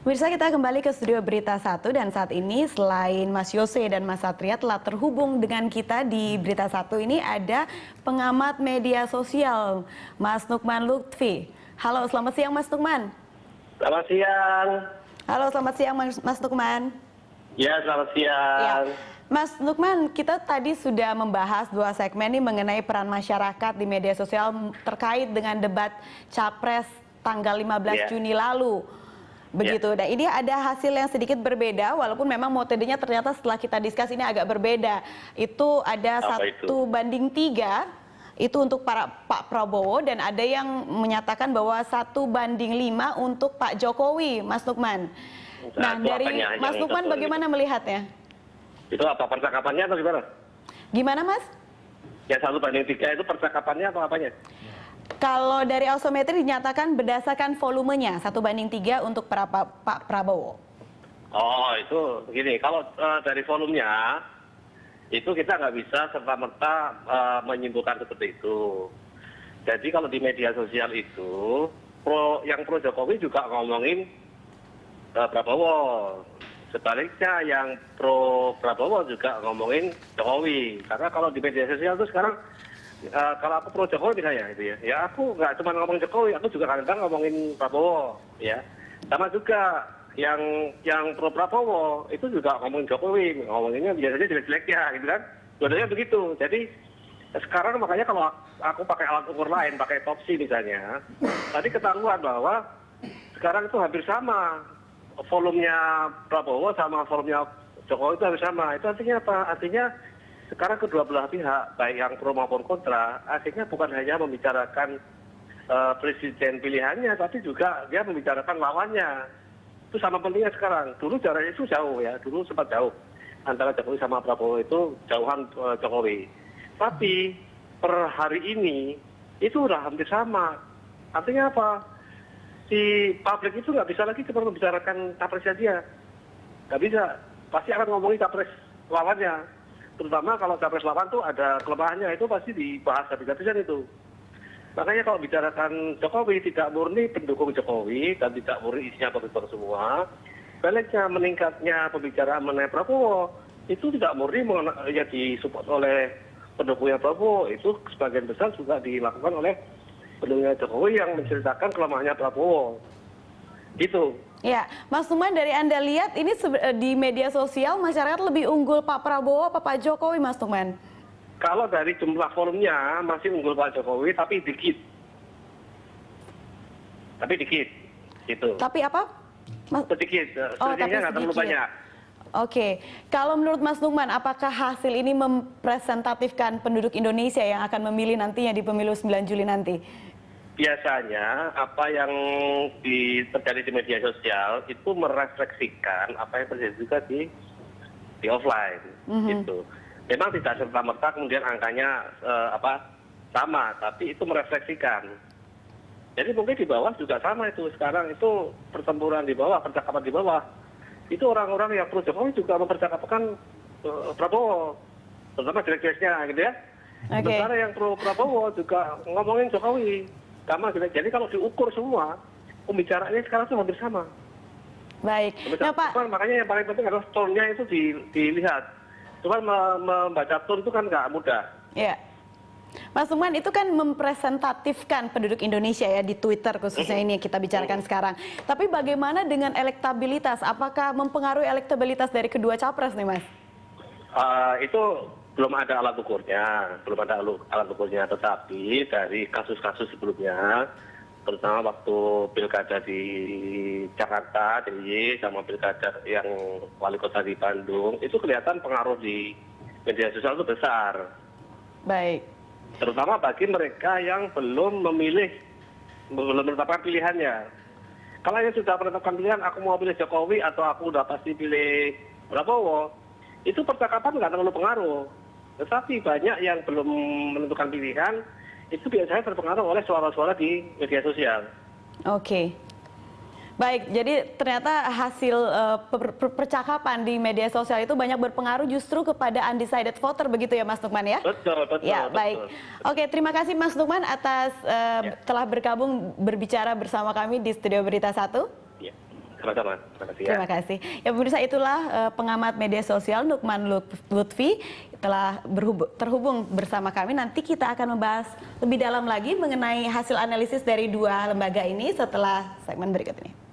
Pemirsa, kita kembali ke studio Berita 1 dan saat ini selain Mas Yose dan Mas Satria telah terhubung dengan kita di Berita 1 ini ada pengamat media sosial Mas Nukman Lutfi. Halo, selamat siang Mas Nukman. Selamat siang. Halo, selamat siang Mas Nukman. Ya, selamat siang. Ya. Mas Nukman, kita tadi sudah membahas dua segmen ini mengenai peran masyarakat di media sosial terkait dengan debat Capres tanggal 15 Juni lalu. Begitu, dan ini ada hasil yang sedikit berbeda, walaupun memang metodenya ternyata setelah kita diskus ini agak berbeda. Itu ada 1:3, itu untuk Pak Prabowo, dan ada yang menyatakan bahwa 1:5 untuk Pak Jokowi, Mas Nukman. Nah, dari Mas Nukman bagaimana melihatnya? Itu apa, percakapannya atau gimana? Gimana, Mas? Ya, 1:3 itu percakapannya atau apanya? Kalau dari Alsometri dinyatakan berdasarkan volumenya 1:3 untuk Pak Prabowo. Oh, itu begini. Kalau dari volumenya itu kita nggak bisa serta-merta menyimpulkan seperti itu. Jadi kalau di media sosial itu yang pro Jokowi juga ngomongin Prabowo. Sebaliknya yang pro Prabowo juga ngomongin Jokowi. Karena kalau di media sosial itu sekarang kalau aku pro Jokowi misalnya itu ya aku nggak cuma ngomong Jokowi, aku juga kadang-kadang ngomongin Prabowo, ya. Sama juga yang pro Prabowo itu juga ngomongin Jokowi, ngomonginnya biasanya jelek-jeleknya, gitu kan. Dua-duanya begitu. Jadi sekarang makanya kalau aku pakai alat ukur lain, pakai Topsy misalnya, tadi ketahuan bahwa sekarang itu hampir sama volumenya Prabowo sama volumenya Jokowi itu hampir sama. Itu artinya apa? Artinya sekarang kedua belah pihak, baik yang pro maupun kontra, akhirnya bukan hanya membicarakan presiden pilihannya, tapi juga dia membicarakan lawannya. Itu sama pentingnya sekarang. Dulu jaraknya itu jauh ya, dulu sempat jauh. Antara Jokowi sama Prabowo itu jauhan Jokowi. Tapi per hari ini, itu udah hampir sama. Artinya apa? Si publik itu nggak bisa lagi cuma membicarakan capresnya dia. Nggak bisa. Pasti akan ngomongin capres lawannya. Terutama kalau capres lawan tuh ada kelemahannya, itu pasti dibahas habis-habisan itu. Makanya kalau bicarakan Jokowi tidak murni pendukung Jokowi dan tidak murni isinya pendukung semua. Baliknya meningkatnya pembicaraan mengenai Prabowo itu tidak murni ya disupport oleh pendukungnya Prabowo, itu sebagian besar juga dilakukan oleh pendukungnya Jokowi yang menceritakan kelemahannya Prabowo. Gitu. Ya, Mas Nukman, dari Anda lihat ini di media sosial masyarakat lebih unggul Pak Prabowo apa Pak Jokowi, Mas Nukman? Kalau dari jumlah volumenya masih unggul Pak Jokowi, tapi dikit. Gitu. Tapi apa? Sedikit, selisihnya nggak terlalu banyak. Oke, kalau menurut Mas Nukman, apakah hasil ini mempresentatifkan penduduk Indonesia yang akan memilih nantinya di pemilu 9 Juli nanti? Biasanya apa yang terjadi di media sosial itu merefleksikan apa yang terjadi juga di offline, gitu. Memang tidak serta-merta kemudian angkanya sama, tapi itu merefleksikan. Jadi mungkin di bawah juga sama itu. Sekarang itu pertempuran di bawah, percakapan di bawah. Itu orang-orang yang pro Jokowi juga mempercakapkan Prabowo, terutama jelek-jeleknya, gitu ya. Sementara yang pro Prabowo juga ngomongin Jokowi. Sama, jadi kalau diukur semua, pembicaraannya sekarang itu hampir sama. Baik. Nah, Pak, makanya yang paling penting adalah tone-nya itu dilihat. Cuma membaca tone itu kan nggak mudah. Ya. Mas Nukman, itu kan mempresentatifkan penduduk Indonesia ya di Twitter khususnya ini yang kita bicarakan sekarang. Tapi bagaimana dengan elektabilitas? Apakah mempengaruhi elektabilitas dari kedua capres nih, Mas? Itu belum ada alat ukurnya, tetapi dari kasus-kasus sebelumnya, terutama waktu pilkada di Jakarta, DIY, sama pilkada yang wali kota di Bandung, itu kelihatan pengaruh di media sosial itu besar. Baik. Terutama bagi mereka yang belum menetapkan pilihannya. Kalau yang sudah menetapkan pilihan, aku mau pilih Jokowi atau aku udah pasti pilih Prabowo, itu percakapan nggak terlalu pengaruh. Tetapi banyak yang belum menentukan pilihan, itu biasanya terpengaruh oleh suara-suara di media sosial. Oke. Baik, jadi ternyata hasil percakapan di media sosial itu banyak berpengaruh justru kepada undecided voter, begitu ya Mas Nukman ya? Betul. Ya, baik. Oke, terima kasih Mas Nukman atas telah berbicara bersama kami di Studio Berita 1. Ya. Sama-sama. Terima kasih ya. Terima kasih. Ya pemirsa, itulah pengamat media sosial Nukman Lutfi telah terhubung bersama kami. Nanti kita akan membahas lebih dalam lagi mengenai hasil analisis dari dua lembaga ini setelah segmen berikut ini.